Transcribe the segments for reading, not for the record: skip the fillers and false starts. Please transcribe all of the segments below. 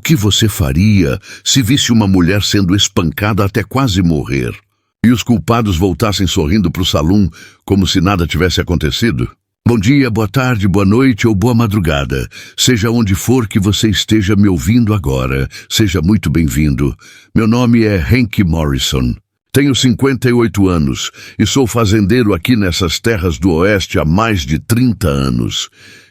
que você faria se visse uma mulher sendo espancada até quase morrer e os culpados voltassem sorrindo para o salão como se nada tivesse acontecido? Bom dia, boa tarde, boa noite ou boa madrugada. Seja onde for que você esteja me ouvindo agora, seja muito bem-vindo. Meu nome é Hank Morrison. Tenho 58 anos e sou fazendeiro aqui nessas terras do Oeste há mais de 30 anos.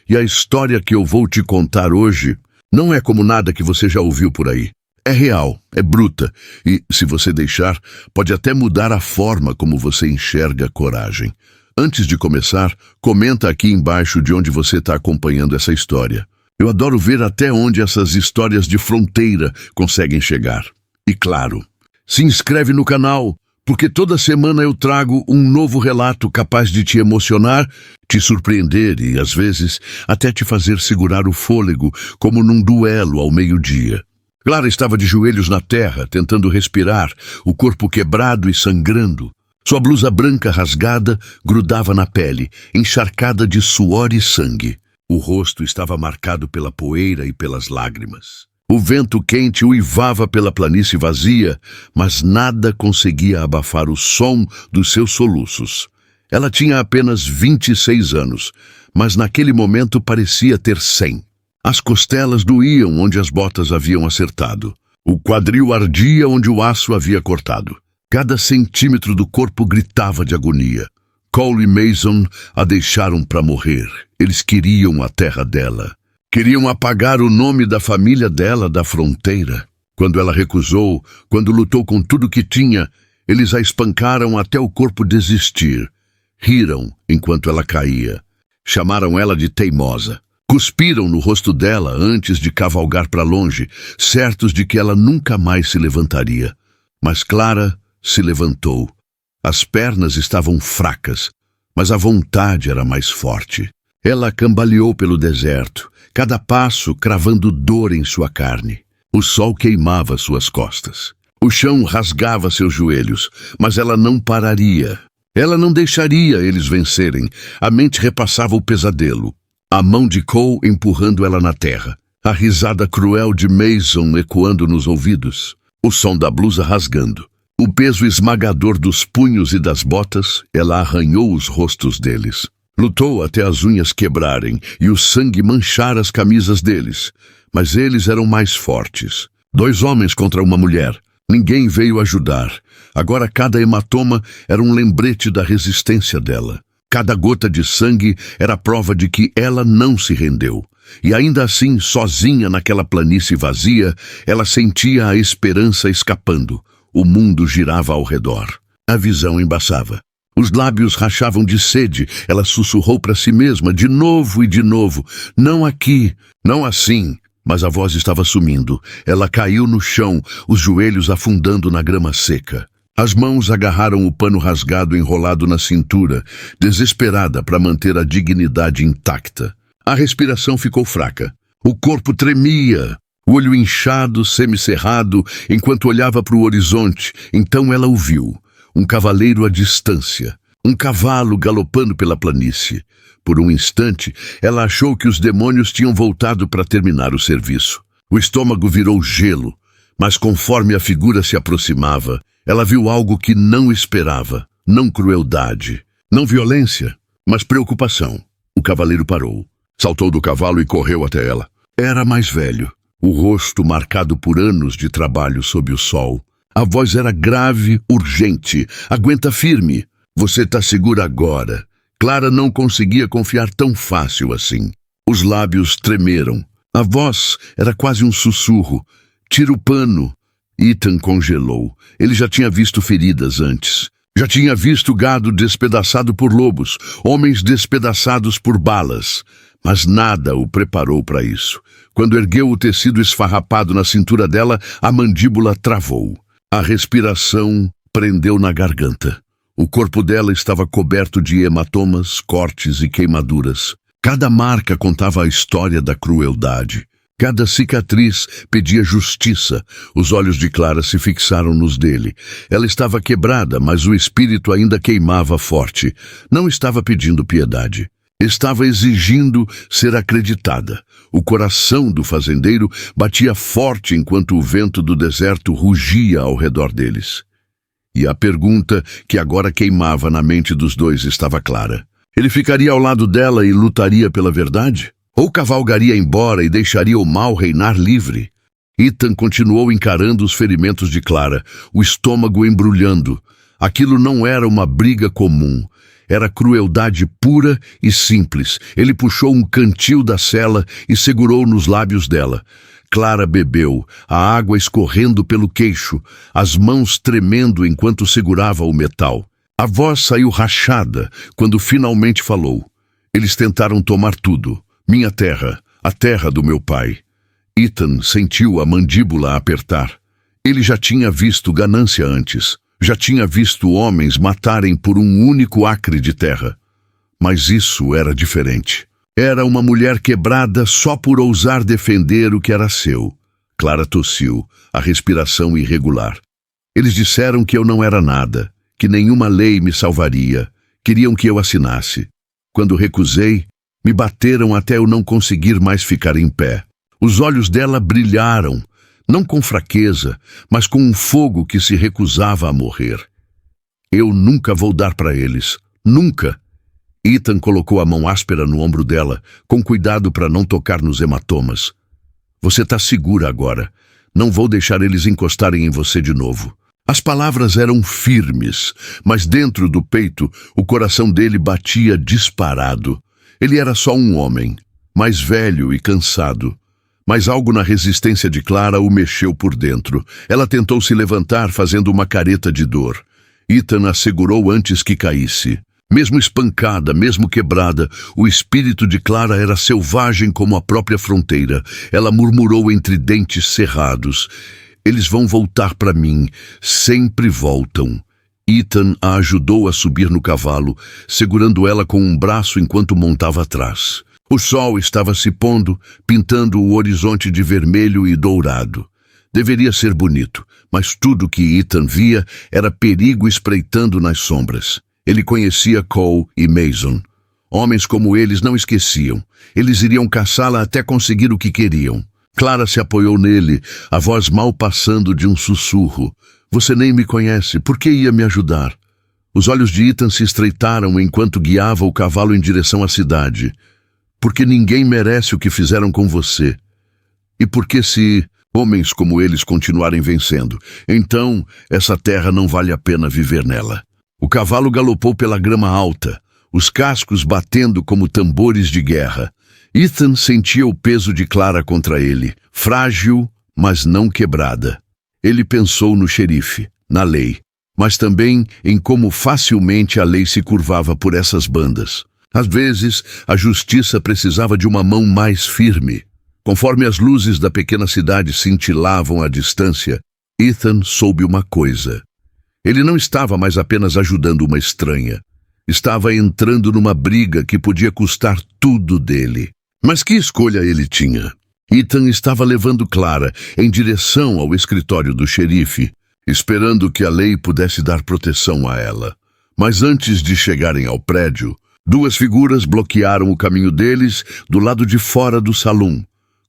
E a história que eu vou te contar hoje não é como nada que você já ouviu por aí. É real, é bruta e, se você deixar, pode até mudar a forma como você enxerga coragem. Antes de começar, comenta aqui embaixo de onde você está acompanhando essa história. Eu adoro ver até onde essas histórias de fronteira conseguem chegar. E claro, se inscreve no canal, porque toda semana eu trago um novo relato capaz de te emocionar, te surpreender e, às vezes, até te fazer segurar o fôlego, como num duelo ao meio-dia. Clara estava de joelhos na terra, tentando respirar, o corpo quebrado e sangrando. Sua blusa branca rasgada grudava na pele, encharcada de suor e sangue. O rosto estava marcado pela poeira e pelas lágrimas. O vento quente uivava pela planície vazia, mas nada conseguia abafar o som dos seus soluços. Ela tinha apenas 26 anos, mas naquele momento parecia ter 100. As costelas doíam onde as botas haviam acertado. O quadril ardia onde o aço havia cortado. Cada centímetro do corpo gritava de agonia. Cole e Mason a deixaram para morrer. Eles queriam a terra dela. Queriam apagar o nome da família dela da fronteira. Quando ela recusou, quando lutou com tudo que tinha, eles a espancaram até o corpo desistir. Riram enquanto ela caía. Chamaram ela de teimosa. Cuspiram no rosto dela antes de cavalgar para longe, certos de que ela nunca mais se levantaria. Mas Clara se levantou. As pernas estavam fracas, mas a vontade era mais forte. Ela cambaleou pelo deserto, cada passo cravando dor em sua carne. O sol queimava suas costas. O chão rasgava seus joelhos, mas ela não pararia. Ela não deixaria eles vencerem. A mente repassava o pesadelo. A mão de Cole empurrando ela na terra. A risada cruel de Mason ecoando nos ouvidos. O som da blusa rasgando. O peso esmagador dos punhos e das botas, ela arranhou os rostos deles. Lutou até as unhas quebrarem e o sangue manchar as camisas deles. Mas eles eram mais fortes. 2 homens contra uma mulher. Ninguém veio ajudar. Agora cada hematoma era um lembrete da resistência dela. Cada gota de sangue era prova de que ela não se rendeu. E ainda assim, sozinha naquela planície vazia, ela sentia a esperança escapando. O mundo girava ao redor. A visão embaçava. Os lábios rachavam de sede. Ela sussurrou para si mesma, de novo e de novo. Não aqui, não assim. Mas a voz estava sumindo. Ela caiu no chão, os joelhos afundando na grama seca. As mãos agarraram o pano rasgado enrolado na cintura, desesperada para manter a dignidade intacta. A respiração ficou fraca. O corpo tremia. O olho inchado, semicerrado, enquanto olhava para o horizonte. Então ela o viu. Um cavaleiro à distância. Um cavalo galopando pela planície. Por um instante, ela achou que os demônios tinham voltado para terminar o serviço. O estômago virou gelo, mas conforme a figura se aproximava, ela viu algo que não esperava. Não crueldade, não violência, mas preocupação. O cavaleiro parou. Saltou do cavalo e correu até ela. Era mais velho. O rosto marcado por anos de trabalho sob o sol. A voz era grave, urgente. Aguenta firme. Você está segura agora. Clara não conseguia confiar tão fácil assim. Os lábios tremeram. A voz era quase um sussurro. Tira o pano. Ethan congelou. Ele já tinha visto feridas antes. Já tinha visto gado despedaçado por lobos, homens despedaçados por balas. Mas nada o preparou para isso. Quando ergueu o tecido esfarrapado na cintura dela, a mandíbula travou. A respiração prendeu na garganta. O corpo dela estava coberto de hematomas, cortes e queimaduras. Cada marca contava a história da crueldade. Cada cicatriz pedia justiça. Os olhos de Clara se fixaram nos dele. Ela estava quebrada, mas o espírito ainda queimava forte. Não estava pedindo piedade. Estava exigindo ser acreditada. O coração do fazendeiro batia forte enquanto o vento do deserto rugia ao redor deles. E a pergunta que agora queimava na mente dos dois estava clara. Ele ficaria ao lado dela e lutaria pela verdade? Ou cavalgaria embora e deixaria o mal reinar livre? Ethan continuou encarando os ferimentos de Clara, o estômago embrulhando. Aquilo não era uma briga comum. Era crueldade pura e simples. Ele puxou um cantil da cela e segurou nos lábios dela. Clara bebeu, a água escorrendo pelo queixo, as mãos tremendo enquanto segurava o metal. A voz saiu rachada quando finalmente falou. Eles tentaram tomar tudo. Minha terra, a terra do meu pai. Ethan sentiu a mandíbula apertar. Ele já tinha visto ganância antes. Já tinha visto homens matarem por um único acre de terra. Mas isso era diferente. Era uma mulher quebrada só por ousar defender o que era seu. Clara tossiu, a respiração irregular. Eles disseram que eu não era nada, que nenhuma lei me salvaria. Queriam que eu assinasse. Quando recusei, me bateram até eu não conseguir mais ficar em pé. Os olhos dela brilharam. Não com fraqueza, mas com um fogo que se recusava a morrer. Eu nunca vou dar para eles. Nunca. Ethan colocou a mão áspera no ombro dela, com cuidado para não tocar nos hematomas. Você está segura agora. Não vou deixar eles encostarem em você de novo. As palavras eram firmes, mas dentro do peito, o coração dele batia disparado. Ele era só um homem, mais velho e cansado. Mas algo na resistência de Clara o mexeu por dentro. Ela tentou se levantar fazendo uma careta de dor. Ethan a segurou antes que caísse. Mesmo espancada, mesmo quebrada, o espírito de Clara era selvagem como a própria fronteira. Ela murmurou entre dentes cerrados. Eles vão voltar para mim. Sempre voltam. Ethan a ajudou a subir no cavalo, segurando ela com um braço enquanto montava atrás. O sol estava se pondo, pintando o horizonte de vermelho e dourado. Deveria ser bonito, mas tudo que Ethan via era perigo espreitando nas sombras. Ele conhecia Cole e Mason. Homens como eles não esqueciam. Eles iriam caçá-la até conseguir o que queriam. Clara se apoiou nele, a voz mal passando de um sussurro. Você nem me conhece, por que ia me ajudar? Os olhos de Ethan se estreitaram enquanto guiava o cavalo em direção à cidade. Porque ninguém merece o que fizeram com você. E porque se homens como eles continuarem vencendo, então essa terra não vale a pena viver nela. O cavalo galopou pela grama alta, os cascos batendo como tambores de guerra. Ethan sentia o peso de Clara contra ele, frágil, mas não quebrada. Ele pensou no xerife, na lei, mas também em como facilmente a lei se curvava por essas bandas. Às vezes, a justiça precisava de uma mão mais firme. Conforme as luzes da pequena cidade cintilavam à distância, Ethan soube uma coisa. Ele não estava mais apenas ajudando uma estranha. Estava entrando numa briga que podia custar tudo dele. Mas que escolha ele tinha? Ethan estava levando Clara em direção ao escritório do xerife, esperando que a lei pudesse dar proteção a ela. Mas antes de chegarem ao prédio, duas figuras bloquearam o caminho deles do lado de fora do salão.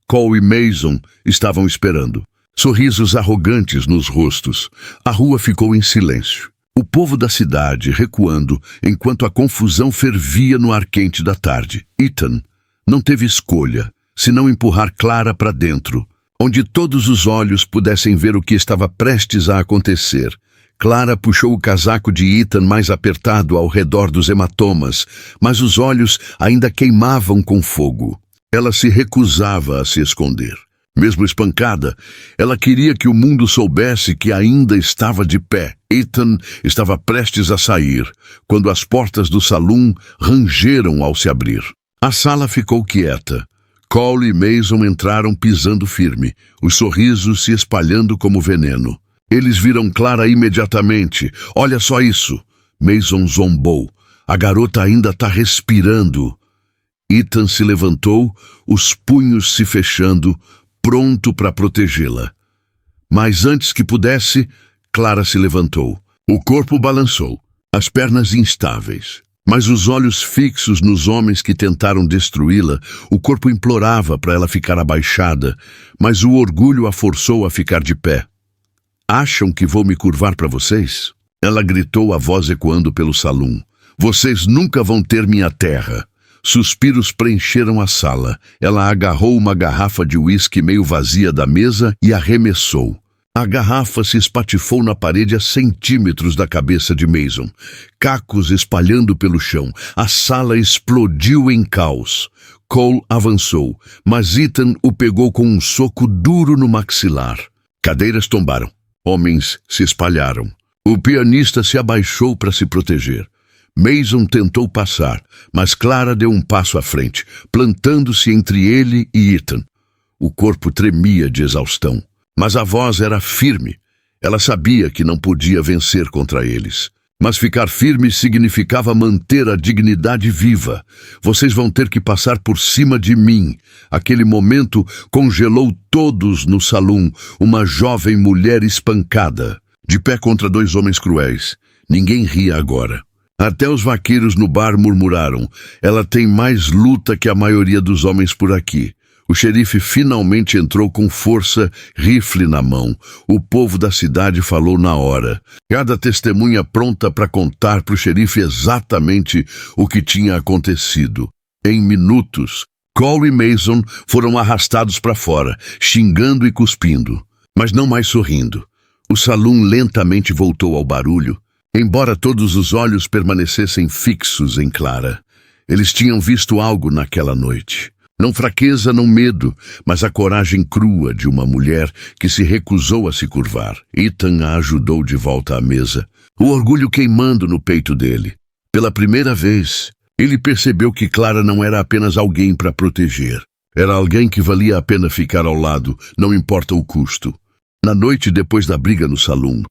Cole e Mason estavam esperando, sorrisos arrogantes nos rostos. A rua ficou em silêncio. O povo da cidade recuando enquanto a confusão fervia no ar quente da tarde. Ethan não teve escolha, senão empurrar Clara para dentro, onde todos os olhos pudessem ver o que estava prestes a acontecer. Clara puxou o casaco de Ethan mais apertado ao redor dos hematomas, mas os olhos ainda queimavam com fogo. Ela se recusava a se esconder. Mesmo espancada, ela queria que o mundo soubesse que ainda estava de pé. Ethan estava prestes a sair, quando as portas do salão rangeram ao se abrir. A sala ficou quieta. Cole e Mason entraram pisando firme, os sorrisos se espalhando como veneno. Eles viram Clara imediatamente. Olha só isso! Mason zombou. A garota ainda está respirando. Ethan se levantou, os punhos se fechando, pronto para protegê-la. Mas antes que pudesse, Clara se levantou. O corpo balançou, as pernas instáveis. Mas os olhos fixos nos homens que tentaram destruí-la, o corpo implorava para ela ficar abaixada, mas o orgulho a forçou a ficar de pé. Acham que vou me curvar para vocês? Ela gritou, a voz ecoando pelo salão. Vocês nunca vão ter minha terra. Suspiros preencheram a sala. Ela agarrou uma garrafa de uísque meio vazia da mesa e arremessou. A garrafa se espatifou na parede a centímetros da cabeça de Mason. Cacos espalhando pelo chão. A sala explodiu em caos. Cole avançou, mas Ethan o pegou com um soco duro no maxilar. Cadeiras tombaram. Homens se espalharam. O pianista se abaixou para se proteger. Mason tentou passar, mas Clara deu um passo à frente, plantando-se entre ele e Ethan. O corpo tremia de exaustão, mas a voz era firme. Ela sabia que não podia vencer contra eles. Mas ficar firme significava manter a dignidade viva. Vocês vão ter que passar por cima de mim. Aquele momento congelou todos no salão. Uma jovem mulher espancada, de pé contra dois homens cruéis. Ninguém ria agora. Até os vaqueiros no bar murmuraram. Ela tem mais luta que a maioria dos homens por aqui. O xerife finalmente entrou com força, rifle na mão. O povo da cidade falou na hora. Cada testemunha pronta para contar para o xerife exatamente o que tinha acontecido. Em minutos, Cole e Mason foram arrastados para fora, xingando e cuspindo, mas não mais sorrindo. O salão lentamente voltou ao barulho, embora todos os olhos permanecessem fixos em Clara. Eles tinham visto algo naquela noite. Não fraqueza, não medo, mas a coragem crua de uma mulher que se recusou a se curvar. Ethan a ajudou de volta à mesa, o orgulho queimando no peito dele. Pela primeira vez, ele percebeu que Clara não era apenas alguém para proteger. Era alguém que valia a pena ficar ao lado, não importa o custo. Na noite depois da briga no salão,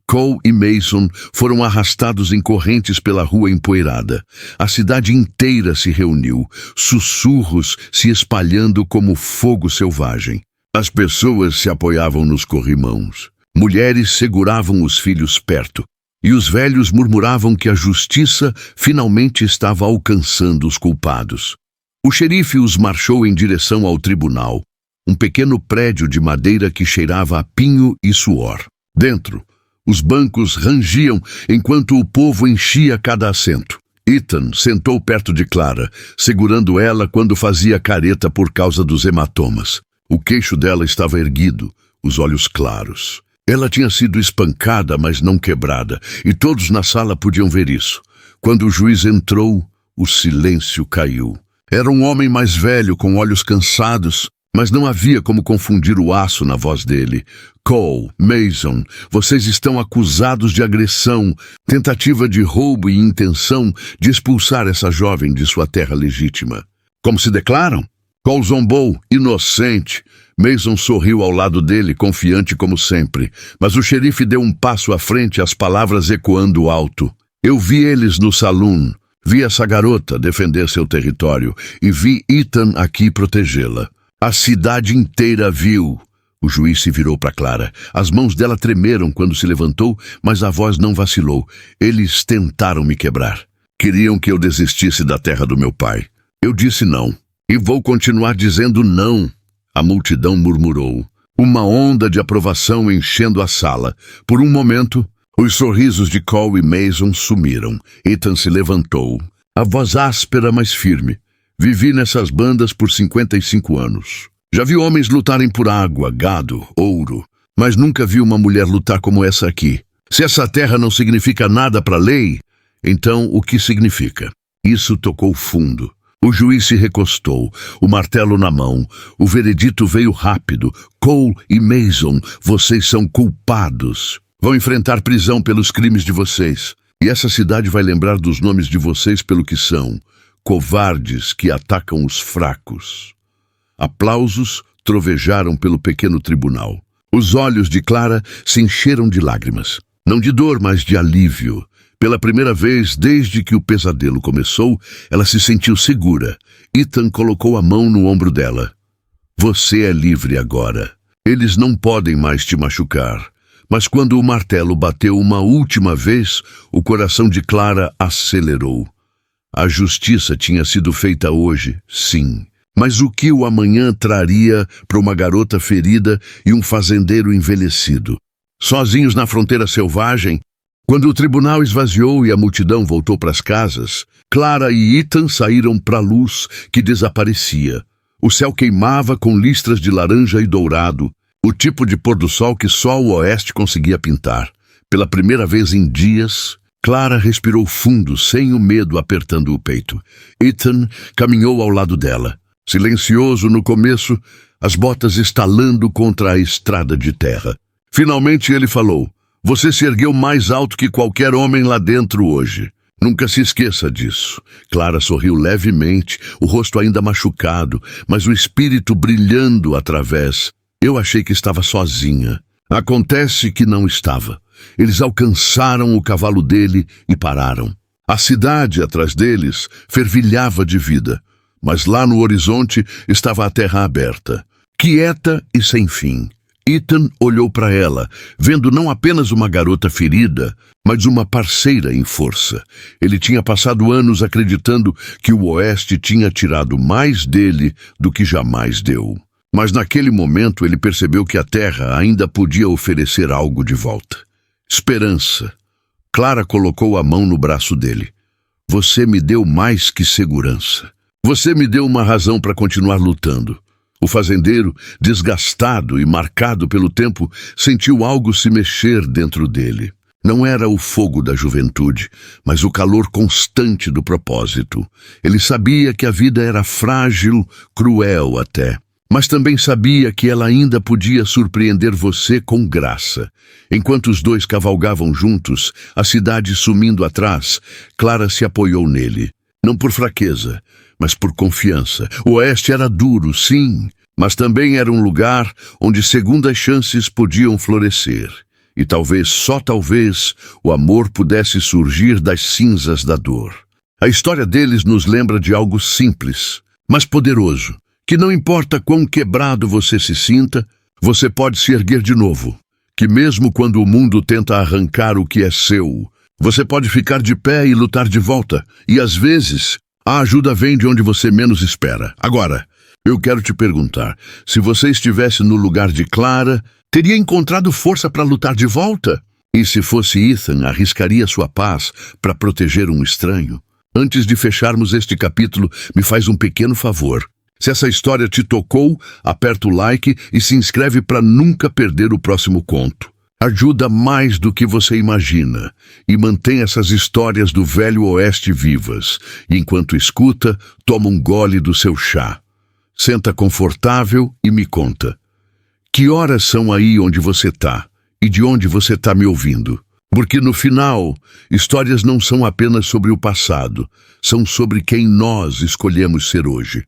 Cole e Mason foram arrastados em correntes pela rua empoeirada. A cidade inteira se reuniu, sussurros se espalhando como fogo selvagem. As pessoas se apoiavam nos corrimãos. Mulheres seguravam os filhos perto, e os velhos murmuravam que a justiça finalmente estava alcançando os culpados. O xerife os marchou em direção ao tribunal, um pequeno prédio de madeira que cheirava a pinho e suor. Dentro, os bancos rangiam enquanto o povo enchia cada assento. Ethan sentou perto de Clara, segurando ela quando fazia careta por causa dos hematomas. O queixo dela estava erguido, os olhos claros. Ela tinha sido espancada, mas não quebrada, e todos na sala podiam ver isso. Quando o juiz entrou, o silêncio caiu. Era um homem mais velho, com olhos cansados, mas não havia como confundir o aço na voz dele. Cole, Mason, vocês estão acusados de agressão, tentativa de roubo e intenção de expulsar essa jovem de sua terra legítima. Como se declaram? Cole zombou, inocente. Mason sorriu ao lado dele, confiante como sempre, mas o xerife deu um passo à frente, as palavras ecoando alto. Eu vi eles no salão, vi essa garota defender seu território e vi Ethan aqui protegê-la. A cidade inteira viu. O juiz se virou para Clara. As mãos dela tremeram quando se levantou, mas a voz não vacilou. Eles tentaram me quebrar. Queriam que eu desistisse da terra do meu pai. Eu disse não. E vou continuar dizendo não. A multidão murmurou. Uma onda de aprovação enchendo a sala. Por um momento, os sorrisos de Cole e Mason sumiram. Ethan se levantou. A voz áspera, mas firme. Vivi nessas bandas por 55 anos. Já vi homens lutarem por água, gado, ouro, mas nunca vi uma mulher lutar como essa aqui. Se essa terra não significa nada para a lei, então o que significa? Isso tocou fundo. O juiz se recostou, o martelo na mão. O veredito veio rápido. Cole e Mason, vocês são culpados. Vão enfrentar prisão pelos crimes de vocês. E essa cidade vai lembrar dos nomes de vocês pelo que são. Covardes que atacam os fracos. Aplausos trovejaram pelo pequeno tribunal. Os olhos de Clara se encheram de lágrimas. Não de dor, mas de alívio. Pela primeira vez desde que o pesadelo começou, ela se sentiu segura. Ethan colocou a mão no ombro dela. Você é livre agora. Eles não podem mais te machucar. Mas quando o martelo bateu uma última vez, o coração de Clara acelerou. A justiça tinha sido feita hoje, sim. Mas o que o amanhã traria para uma garota ferida e um fazendeiro envelhecido? Sozinhos na fronteira selvagem, quando o tribunal esvaziou e a multidão voltou para as casas, Clara e Ethan saíram para a luz que desaparecia. O céu queimava com listras de laranja e dourado, o tipo de pôr-do-sol que só o oeste conseguia pintar. Pela primeira vez em dias, Clara respirou fundo, sem o medo apertando o peito. Ethan caminhou ao lado dela. Silencioso no começo, as botas estalando contra a estrada de terra. Finalmente ele falou: "Você se ergueu mais alto que qualquer homem lá dentro hoje. Nunca se esqueça disso." Clara sorriu levemente, o rosto ainda machucado, mas o espírito brilhando através. "Eu achei que estava sozinha." Acontece que não estava. Eles alcançaram o cavalo dele e pararam. A cidade atrás deles fervilhava de vida, mas lá no horizonte estava a terra aberta, quieta e sem fim. Ethan olhou para ela, vendo não apenas uma garota ferida, mas uma parceira em força. Ele tinha passado anos acreditando que o Oeste tinha tirado mais dele do que jamais deu. Mas naquele momento ele percebeu que a terra ainda podia oferecer algo de volta. Esperança. Clara colocou a mão no braço dele. "Você me deu mais que segurança. Você me deu uma razão para continuar lutando." O fazendeiro, desgastado e marcado pelo tempo, sentiu algo se mexer dentro dele. Não era o fogo da juventude, mas o calor constante do propósito. Ele sabia que a vida era frágil, cruel até, mas também sabia que ela ainda podia surpreender você com graça. Enquanto os dois cavalgavam juntos, a cidade sumindo atrás, Clara se apoiou nele. Não por fraqueza, mas por confiança. O Oeste era duro, sim, mas também era um lugar onde segundas chances podiam florescer. E talvez, só talvez, o amor pudesse surgir das cinzas da dor. A história deles nos lembra de algo simples, mas poderoso, que não importa quão quebrado você se sinta, você pode se erguer de novo. Que mesmo quando o mundo tenta arrancar o que é seu, você pode ficar de pé e lutar de volta. E às vezes, a ajuda vem de onde você menos espera. Agora, eu quero te perguntar, se você estivesse no lugar de Clara, teria encontrado força para lutar de volta? E se fosse Ethan, arriscaria sua paz para proteger um estranho? Antes de fecharmos este capítulo, me faz um pequeno favor. Se essa história te tocou, aperta o like e se inscreve para nunca perder o próximo conto. Ajuda mais do que você imagina e mantém essas histórias do Velho Oeste vivas. E enquanto escuta, toma um gole do seu chá. Senta confortável e me conta. Que horas são aí onde você tá? E de onde você tá me ouvindo? Porque no final, histórias não são apenas sobre o passado, são sobre quem nós escolhemos ser hoje.